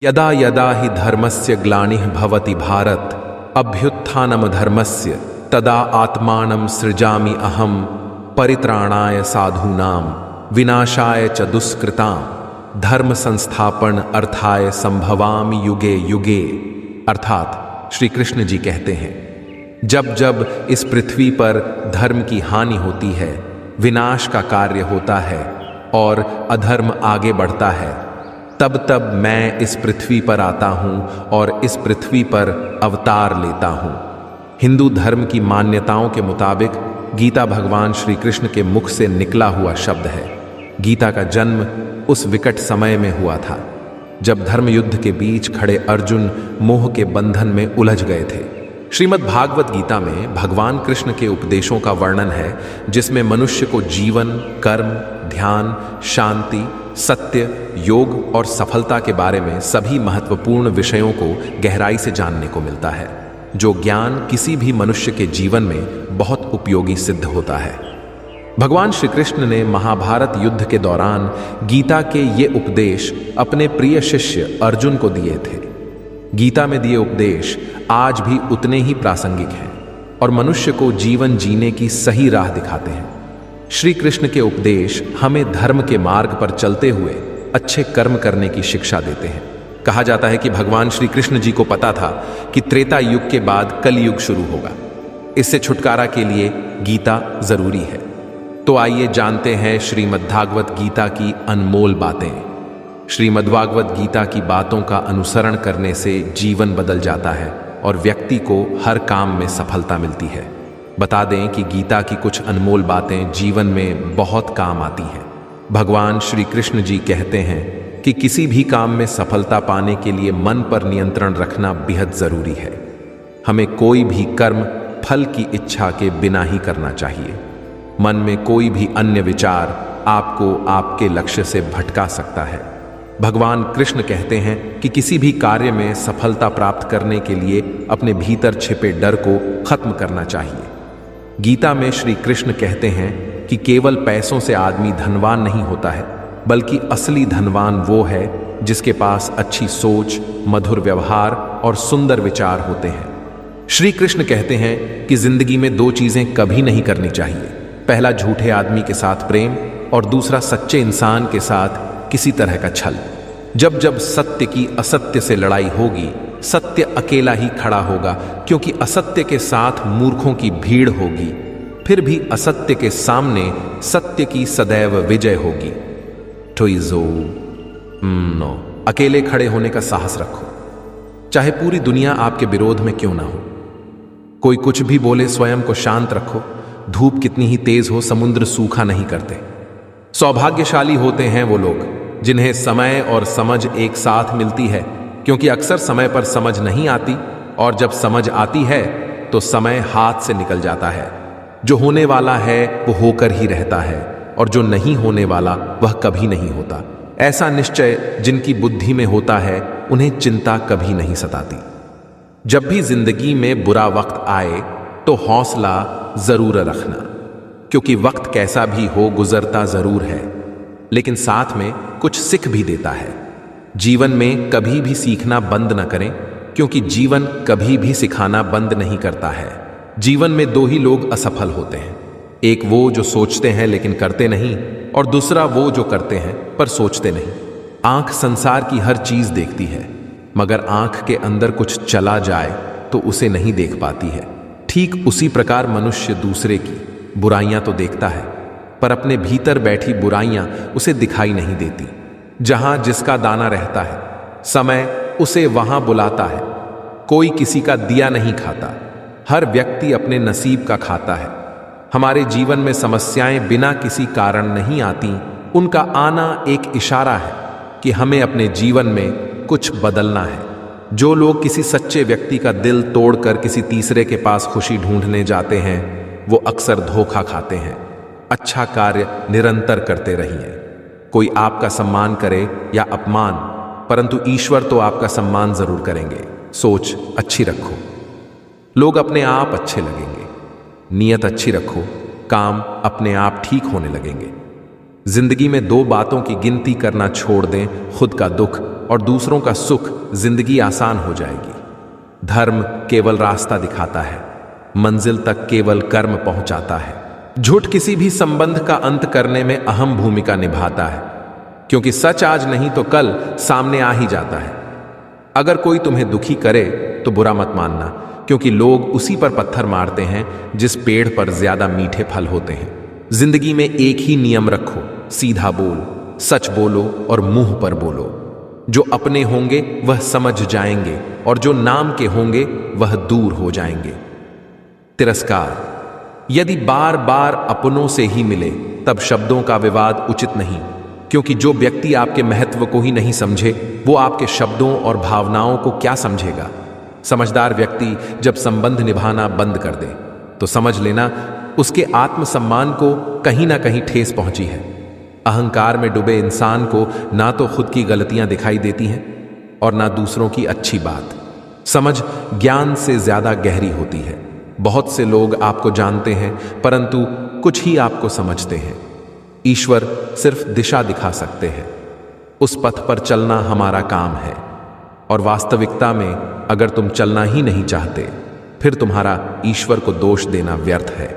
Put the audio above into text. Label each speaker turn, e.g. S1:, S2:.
S1: यदा यदा हि धर्मस्य ग्लानिः भवति भारत अभ्युत्थानं धर्मस्य तदा आत्मानं सृजामि अहम परित्राणाय साधूनां विनाशाय च दुष्कृतां धर्म संस्थापन अर्थाय संभवामि युगे युगे। अर्थात श्री कृष्ण जी कहते हैं, जब जब इस पृथ्वी पर धर्म की हानि होती है, विनाश का कार्य होता है और अधर्म आगे बढ़ता है, तब तब मैं इस पृथ्वी पर आता हूं और इस पृथ्वी पर अवतार लेता हूं। हिंदू धर्म की मान्यताओं के मुताबिक गीता भगवान श्री कृष्ण के मुख से निकला हुआ शब्द है। गीता का जन्म उस विकट समय में हुआ था जब धर्म युद्ध के बीच खड़े अर्जुन मोह के बंधन में उलझ गए थे। श्रीमद् भागवत गीता में भगवान कृष्ण के उपदेशों का वर्णन है, जिसमें मनुष्य को जीवन, कर्म, ध्यान, शांति, सत्य, योग और सफलता के बारे में सभी महत्वपूर्ण विषयों को गहराई से जानने को मिलता है, जो ज्ञान किसी भी मनुष्य के जीवन में बहुत उपयोगी सिद्ध होता है। भगवान श्री कृष्ण ने महाभारत युद्ध के दौरान गीता के ये उपदेश अपने प्रिय शिष्य अर्जुन को दिए थे। गीता में दिए उपदेश आज भी उतने ही प्रासंगिक हैं और मनुष्य को जीवन जीने की सही राह दिखाते हैं। श्री कृष्ण के उपदेश हमें धर्म के मार्ग पर चलते हुए अच्छे कर्म करने की शिक्षा देते हैं। कहा जाता है कि भगवान श्री कृष्ण जी को पता था कि त्रेता युग के बाद कलयुग शुरू होगा। इससे छुटकारा के लिए गीता जरूरी है। तो आइए जानते हैं श्रीमद्भागवत गीता की अनमोल बातें। श्रीमद्भागवत गीता की बातों का अनुसरण करने से जीवन बदल जाता है और व्यक्ति को हर काम में सफलता मिलती है। बता दें कि गीता की कुछ अनमोल बातें जीवन में बहुत काम आती हैं। भगवान श्री कृष्ण जी कहते हैं कि किसी भी काम में सफलता पाने के लिए मन पर नियंत्रण रखना बेहद जरूरी है। हमें कोई भी कर्म फल की इच्छा के बिना ही करना चाहिए। मन में कोई भी अन्य विचार आपको आपके लक्ष्य से भटका सकता है। भगवान कृष्ण कहते हैं कि किसी भी कार्य में सफलता प्राप्त करने के लिए अपने भीतर छिपे डर को खत्म करना चाहिए। गीता में श्री कृष्ण कहते हैं कि केवल पैसों से आदमी धनवान नहीं होता है, बल्कि असली धनवान वो है जिसके पास अच्छी सोच, मधुर व्यवहार और सुंदर विचार होते हैं। श्री कृष्ण कहते हैं कि जिंदगी में दो चीजें कभी नहीं करनी चाहिए। पहला, झूठे आदमी के साथ प्रेम और दूसरा, सच्चे इंसान के साथ किसी तरह का छल। जब जब सत्य की असत्य से लड़ाई होगी, सत्य अकेला ही खड़ा होगा, क्योंकि असत्य के साथ मूर्खों की भीड़ होगी। फिर भी असत्य के सामने सत्य की सदैव विजय होगी। नो, अकेले खड़े होने का साहस रखो, चाहे पूरी दुनिया आपके विरोध में क्यों ना हो। कोई कुछ भी बोले, स्वयं को शांत रखो। धूप कितनी ही तेज हो, समुद्र सूखा नहीं करते। सौभाग्यशाली होते हैं वो लोग जिन्हें समय और समझ एक साथ मिलती है, क्योंकि अक्सर समय पर समझ नहीं आती और जब समझ आती है तो समय हाथ से निकल जाता है। जो होने वाला है वो होकर ही रहता है और जो नहीं होने वाला वह कभी नहीं होता। ऐसा निश्चय जिनकी बुद्धि में होता है, उन्हें चिंता कभी नहीं सताती। जब भी जिंदगी में बुरा वक्त आए तो हौसला जरूर रखना, क्योंकि वक्त कैसा भी हो गुजरता जरूर है, लेकिन साथ में कुछ सीख भी देता है। जीवन में कभी भी सीखना बंद न करें, क्योंकि जीवन कभी भी सिखाना बंद नहीं करता है। जीवन में दो ही लोग असफल होते हैं, एक वो जो सोचते हैं लेकिन करते नहीं, और दूसरा वो जो करते हैं पर सोचते नहीं। आंख संसार की हर चीज देखती है, मगर आंख के अंदर कुछ चला जाए तो उसे नहीं देख पाती है। ठीक उसी प्रकार मनुष्य दूसरे की बुराइयां तो देखता है, पर अपने भीतर बैठी बुराइयां उसे दिखाई नहीं देती। जहां जिसका दाना रहता है, समय उसे वहां बुलाता है। कोई किसी का दिया नहीं खाता, हर व्यक्ति अपने नसीब का खाता है। हमारे जीवन में समस्याएं बिना किसी कारण नहीं आती, उनका आना एक इशारा है कि हमें अपने जीवन में कुछ बदलना है। जो लोग किसी सच्चे व्यक्ति का दिल तोड़कर किसी तीसरे के पास खुशी ढूंढने जाते हैं, वो अक्सर धोखा खाते हैं। अच्छा कार्य निरंतर करते रहिए। कोई आपका सम्मान करे या अपमान, परंतु ईश्वर तो आपका सम्मान जरूर करेंगे। सोच अच्छी रखो, लोग अपने आप अच्छे लगेंगे। नीयत अच्छी रखो, काम अपने आप ठीक होने लगेंगे। जिंदगी में दो बातों की गिनती करना छोड़ दें, खुद का दुख और दूसरों का सुख, जिंदगी आसान हो जाएगी। धर्म केवल रास्ता दिखाता है, मंजिल तक केवल कर्म पहुंचाता है। झूठ किसी भी संबंध का अंत करने में अहम भूमिका निभाता है, क्योंकि सच आज नहीं तो कल सामने आ ही जाता है। अगर कोई तुम्हें दुखी करे तो बुरा मत मानना, क्योंकि लोग उसी पर पत्थर मारते हैं जिस पेड़ पर ज्यादा मीठे फल होते हैं। जिंदगी में एक ही नियम रखो, सीधा बोल, सच बोलो और मुंह पर बोलो। जो अपने होंगे वह समझ जाएंगे और जो नाम के होंगे वह दूर हो जाएंगे। तिरस्कार, यदि बार बार अपनों से ही मिले तब शब्दों का विवाद उचित नहीं, क्योंकि जो व्यक्ति आपके महत्व को ही नहीं समझे वो आपके शब्दों और भावनाओं को क्या समझेगा। समझदार व्यक्ति जब संबंध निभाना बंद कर दे तो समझ लेना उसके आत्मसम्मान को कहीं ना कहीं ठेस पहुंची है। अहंकार में डूबे इंसान को ना तो खुद की गलतियां दिखाई देती हैं और ना दूसरों की अच्छी बात। समझ ज्ञान से ज्यादा गहरी होती है। बहुत से लोग आपको जानते हैं परंतु कुछ ही आपको समझते हैं। ईश्वर सिर्फ दिशा दिखा सकते हैं, उस पथ पर चलना हमारा काम है। और वास्तविकता में अगर तुम चलना ही नहीं चाहते फिर तुम्हारा ईश्वर को दोष देना व्यर्थ है।